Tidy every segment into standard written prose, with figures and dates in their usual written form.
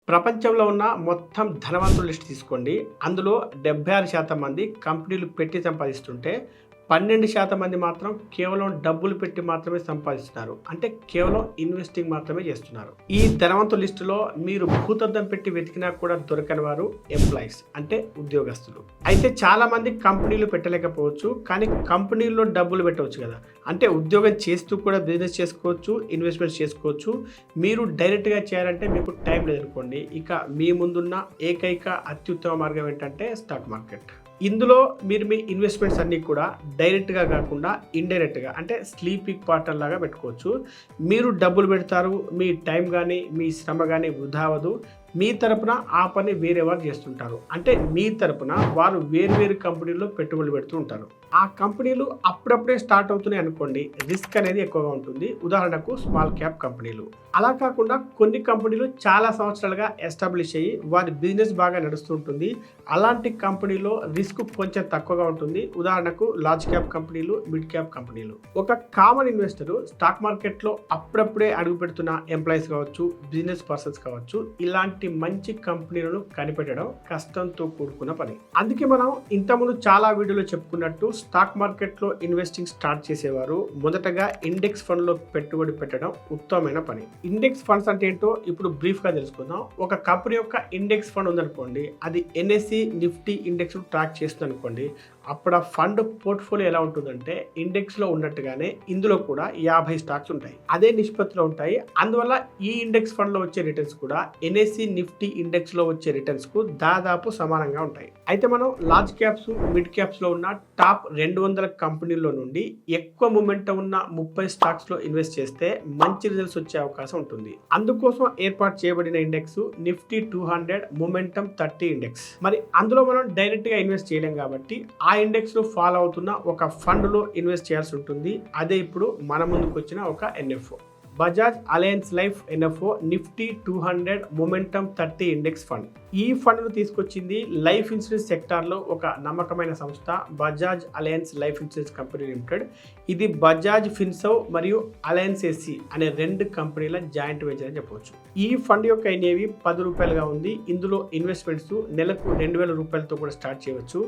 ప్రపంచంలో ఉన్న మొత్తం ధనవంతుల లిస్ట్ తీసుకోండి. అందులో 76% మంది కంపెనీలు పెట్టి సంపాదిస్తుంటే, 12% మంది మాత్రం కేవలం డబ్బులు పెట్టి మాత్రమే సంపాదిస్తున్నారు. అంటే కేవలం ఇన్వెస్టింగ్ మాత్రమే చేస్తున్నారు. ఈ ధనవంతుల లిస్టులో మీరు భూతద్దం పెట్టి వెతికినా కూడా దొరకని వారు ఎంప్లాయీస్ అంటే ఉద్యోగస్తులు. అయితే చాలా మంది కంపెనీలు పెట్టలేకపోవచ్చు, కానీ కంపెనీల్లో డబ్బులు పెట్టవచ్చు కదా. అంటే ఉద్యోగం చేస్తూ కూడా బిజినెస్ చేసుకోవచ్చు, ఇన్వెస్ట్మెంట్స్ చేసుకోవచ్చు. మీరు డైరెక్ట్గా చేయాలంటే మీకు టైం లేదనుకోండి, ఇక మీ ముందున్న ఏకైక అత్యుత్తమ మార్గం ఏంటంటే స్టాక్ మార్కెట్. ఇందులో మీరు మీ ఇన్వెస్ట్మెంట్స్ అన్నీ కూడా డైరెక్ట్గా కాకుండా ఇండైరెక్ట్గా అంటే స్లీపింగ్ పార్ట్నర్ లాగా పెట్టుకోవచ్చు. మీరు డబ్బులు పెడతారు, మీ టైం కానీ మీ శ్రమ కానీ వృధా అవ్వదు. మీ తరపున ఆ పని వేరే వారు చేస్తుంటారు. అంటే మీ తరపున వారు వేరు కంపెనీల్లో పెట్టుబడులు పెడుతూ ఉంటారు. ఆ కంపెనీలు అప్పుడప్పుడే స్టార్ట్ అవుతున్నాయి అనుకోండి, రిస్క్ అనేది ఎక్కువగా ఉంటుంది. ఉదాహరణకు స్మాల్ క్యాప్ కంపెనీలు. అలా కాకుండా కొన్ని కంపెనీలు చాలా సంవత్సరాలుగా ఎస్టాబ్లిష్ అయ్యి వారి బిజినెస్ బాగా నడుస్తుంటుంది. అలాంటి కంపెనీలో రిస్క్ కొంచెం తక్కువగా ఉంటుంది. ఉదాహరణకు లార్జ్ క్యాప్ కంపెనీలు, మిడ్ క్యాప్ కంపెనీలు. ఒక కామన్ ఇన్వెస్టర్ స్టాక్ మార్కెట్లో అప్పుడప్పుడే అడుగు పెడుతున్న ఎంప్లాయీస్ కావచ్చు, బిజినెస్ పర్సన్స్ కావచ్చు, ఇలాంటి మంచి కంపెనీలను కనిపెట్టడం కష్టంతో కూడుకున్న పని. అందుకే మనం ఇంతకుముందు చాలా వీడియోలో చెప్పుకున్నట్టు స్టాక్ మార్కెట్లో ఇన్వెస్టింగ్ స్టార్ట్ చేసేవారు మొదటగా ఇండెక్స్ ఫండ్ లో పెట్టుబడి పెట్టడం ఉత్తమమైన పని. ఇండెక్స్ ఫండ్స్ అంటే ఏంటో ఇప్పుడు బ్రీఫ్ గా తెలుసుకుందాం. ఒక కంపెనీ యొక్క ఇండెక్స్ ఫండ్ ఉందనుకోండి, అది ఎన్ఎస్సి నిఫ్టీ ఇండెక్స్ ట్రాక్ చేస్తుంది అనుకోండి. అప్పుడు ఆ ఫండ్ పోర్ట్ఫోలియో ఎలా ఉంటుందంటే ఇండెక్స్లో ఉన్నట్టుగానే ఇందులో కూడా 50 స్టాక్స్ ఉంటాయి. అదే నిష్పత్తిలో ఉంటాయి. అందువల్ల ఈ ఇండెక్స్ ఫండ్లో వచ్చే రిటర్న్స్ కూడా ఎన్ఎస్సి నిఫ్టీ ఇండెక్స్లో వచ్చే రిటర్న్స్కు దాదాపు సమానంగా ఉంటాయి. అయితే మనం లార్జ్ క్యాప్స్, మిడ్ క్యాప్స్లో ఉన్న టాప్ 200 కంపెనీల్లో నుండి ఎక్కువ మూమెంటం ఉన్న 30 స్టాక్స్లో ఇన్వెస్ట్ చేస్తే మంచి రిజల్ట్స్ వచ్చే అవకాశం ఉంటుంది. అందుకోసం ఏర్పాటు చేయబడిన ఇండెక్స్ నిఫ్టీ 200 మొమెంటం 30 ఇండెక్స్. మరి అందులో మనం డైరెక్ట్గా ఇన్వెస్ట్ చేయలేం కాబట్టి ఆ ఇండెక్స్ లో ఫాలో అవుతున్న ఒక ఫండ్ లో ఇన్వెస్ట్ చేయాల్సి ఉంటుంది. అదే ఇప్పుడు మన ముందుకు వచ్చిన ఒక NFO, Bajaj alliance life NFO Nifty 200 momentum 30 index fund. ఈ ఫండ్ను తీసుకొచ్చింది లైఫ్ ఇన్సూరెన్స్ సెక్టార్లో ఒక నమ్మకమైన సంస్థ Bajaj alliance life insurance company limited. ఇది బజాజ్ ఫిన్సర్వ్ మరియు అలయన్స్ ఎస్సి అనే 2 కంపెనీల జాయింట్ వెంచర్ అని చెప్పవచ్చు. ఈ ఫండ్ యొక్క ఎన్ఏవి 10 రూపాయలుగా ఉంది. ఇందులో ఇన్వెస్ట్మెంట్స్ నెలకు 2000 రూపాయలతో కూడా స్టార్ట్ చేయవచ్చు.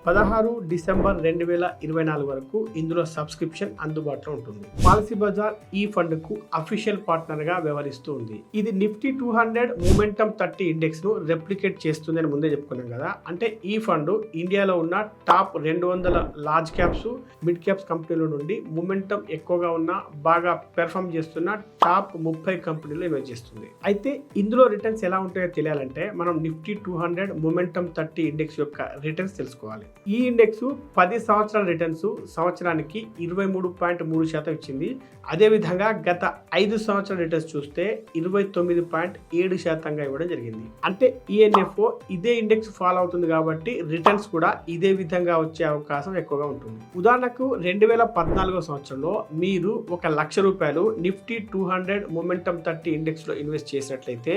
16 డిసెంబర్ 2024 వరకు ఇందులో సబ్స్క్రిప్షన్ అందుబాటులో ఉంటుంది. పాలసీ బజార్ ఈ ఫండ్ కు అఫీషియల్ పార్ట్నర్ గా వ్యవహరిస్తూ ఉంది. ఇది నిఫ్టీ 200 మొమెంటం 30 ఇండెక్స్ ను రెప్లికేట్ చేస్తుంది అని ముందే చెప్పుకున్నాం కదా. అంటే ఈ ఫండ్ ఇండియాలో ఉన్న top 200 large caps, mid caps కంపెనీల నుండి మొమెంటం ఎక్కువగా ఉన్న బాగా పెర్ఫామ్ చేస్తున్న టాప్ 30 కంపెనీలు ఇన్వెస్ట్ చేస్తుంది. అయితే ఇందులో రిటర్న్స్ ఎలా ఉంటాయో తెలియాలంటే మనం నిఫ్టీ 200 మొమెంటం 30 ఇండెక్స్ యొక్క రిటర్న్స్ తెలుసుకోవాలి. ఈ ఇండెక్స్ 10 సంవత్సరాల రిటర్న్స్ సంవత్సరానికి 23.3% ఇచ్చింది. అదేవిధంగా గత 5 సంవత్సరాల రిటర్న్స్ చూస్తే 29.7% ఇవ్వడం జరిగింది. అంటే ఈఎన్ఎఫ్ఓ ఇదే ఇండెక్స్ ఫాలో అవుతుంది కాబట్టి రిటర్న్స్ కూడా ఇదే విధంగా వచ్చే అవకాశం ఎక్కువగా ఉంటుంది. ఉదాహరణకు 2014 సంవత్సరంలో మీరు 1 లక్ష రూపాయలు నిఫ్టీ 200 మొమెంటం 30 ఇండెక్స్ లో ఇన్వెస్ట్ చేసినట్లయితే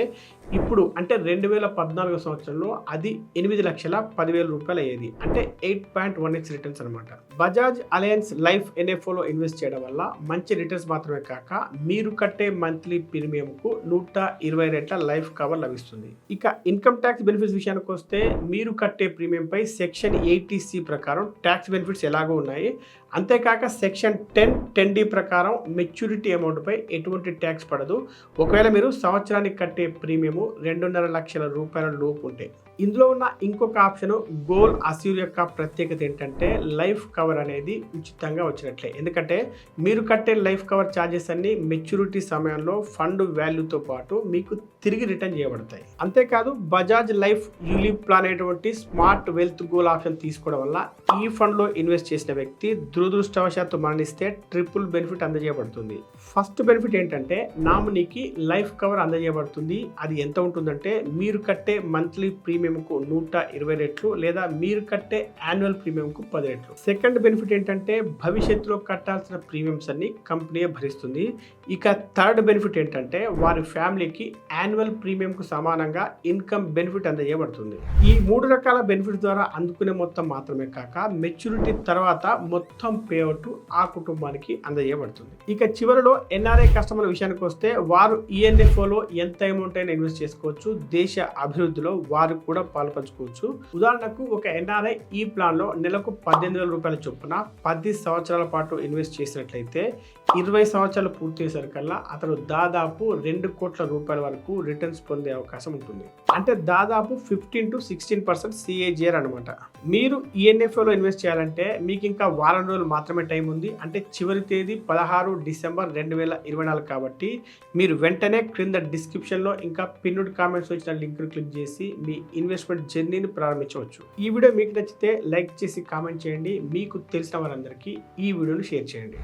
ఇప్పుడు అంటే 2014 సంవత్సరంలో అది 8,10,000 రూపాయలు అయ్యేది. అంటే 8.1x రిటర్న్స్ అనమాట. బజాజ్ అలయన్స్ లైఫ్ ఎన్ఎఫ్ఓలో ఇన్వెస్ట్ చేయడం వల్ల మంచి రిటర్న్స్ మాత్రమే కాక మీరు కట్టే మంత్లీ ప్రీమియం కు 120 రెట్ల లైఫ్ కవర్ లభిస్తుంది. ఇక ఇన్కమ్ ట్యాక్స్ బెనిఫిట్స్ విషయానికి వస్తే మీరు కట్టే ప్రీమియం పై సెక్షన్ 80C ప్రకారం ట్యాక్స్ బెనిఫిట్స్ ఎలాగో ఉన్నాయి. అంతేకాక సెక్షన్ 10(10)D ప్రకారం మెచ్యూరిటీ అమౌంట్ పై ఎటువంటి ట్యాక్స్ పడదు. ఒకవేళ మీరు సంవత్సరానికి కట్టే ప్రీమియము 2.5 లక్షల రూపాయల లోపు ఉంటే. ఇందులో ఉన్న ఇంకొక ఆప్షన్ గోల్ అస్యూర్ యొక్క ప్రత్యేకత ఏంటంటే లైఫ్ కవర్ అనేది ఉచితంగా వచ్చినట్లే. ఎందుకంటే మీరు కట్టే లైఫ్ కవర్ ఛార్జెస్ అన్ని మెచ్యూరిటీ సమయంలో ఫండ్ వాల్యూతో పాటు మీకు తిరిగి రిటర్న్ చేయబడతాయి. అంతేకాదు బజాజ్ లైఫ్ యూలిప్ ప్లాన్ అనేటువంటి స్మార్ట్ వెల్త్ గోల్ ఆప్షన్ తీసుకోవడం వల్ల ఈ ఫండ్ లో ఇన్వెస్ట్ చేసిన వ్యక్తి దురదృష్టవశాత్తు మరణిస్తే ట్రిపుల్ బెనిఫిట్ అందజేయబడుతుంది. ఫస్ట్ బెనిఫిట్ ఏంటంటే నామినీకి లైఫ్ కవర్ అందజేయబడుతుంది. అది ఎంత ఉంటుందంటే మీరు కట్టే మంత్లీ ప్రీమియంకు 120 రెట్లు లేదా మీరు కట్టే యాన్యువల్ ప్రీమియంకు 10 రెట్లు. సెకండ్ బెనిఫిట్ ఏంటంటే భవిష్యత్తులో కట్టాల్సిన ప్రీమియమ్స్ అన్ని కంపెనీ భరిస్తుంది. ఇక థర్డ్ బెనిఫిట్ ఏంటంటే వారి ఫ్యామిలీకి యాన్యువల్ ప్రీమియంకు సమానంగా ఇన్కమ్ బెనిఫిట్ అందజేయబడుతుంది. ఈ 3 రకాల బెనిఫిట్ ద్వారా అందుకునే మొత్తం మాత్రమే కాక మెచ్యూరిటీ తర్వాత మొత్తం మినిమం పేఅవుట్ ఆ కుటుంబానికి అందజేయబడుతుంది. ఇక చివరిలో ఎన్ఆర్ఐ కస్టమర్ విషయానికి వస్తే వారు ఈఎన్ఎఫ్ఓలో ఎంత అమౌంట్ అయినా ఇన్వెస్ట్ చేసుకోవచ్చు. దేశ అభివృద్ధిలో వారు కూడా పాల్పంచుకోవచ్చు. ఉదాహరణకు ఒక ఎన్ఆర్ఐ ఈ ప్లాన్లో నెలకు 18,000 రూపాయల చొప్పున 10 సంవత్సరాల పాటు ఇన్వెస్ట్ చేసినట్లయితే 20 సంవత్సరాలు పూర్తి చేసరికల్లా అతను దాదాపు 2 కోట్ల రూపాయల వరకు రిటర్న్స్ పొందే అవకాశం ఉంటుంది. అంటే దాదాపు 15 to 16% CAGR అనమాట. మీరు ఈఎన్ఎఫ్ఓలో ఇన్వెస్ట్ చేయాలంటే మీకు ఇంకా వారం రోజులు మాత్రమే టైం ఉంది. అంటే చివరి తేదీ 16 డిసెంబర్ 2024 కాబట్టి మీరు వెంటనే క్రింద డిస్క్రిప్షన్లో ఇంకా పిన్నుడ్ కామెంట్స్ వచ్చిన లింక్ క్లిక్ చేసి మీ ఇన్వెస్ట్మెంట్ జర్నీని ప్రారంభించవచ్చు. ఈ వీడియో మీకు నచ్చితే లైక్ చేసి కామెంట్ చేయండి. మీకు తెలిసిన వారందరికీ ఈ వీడియోను షేర్ చేయండి.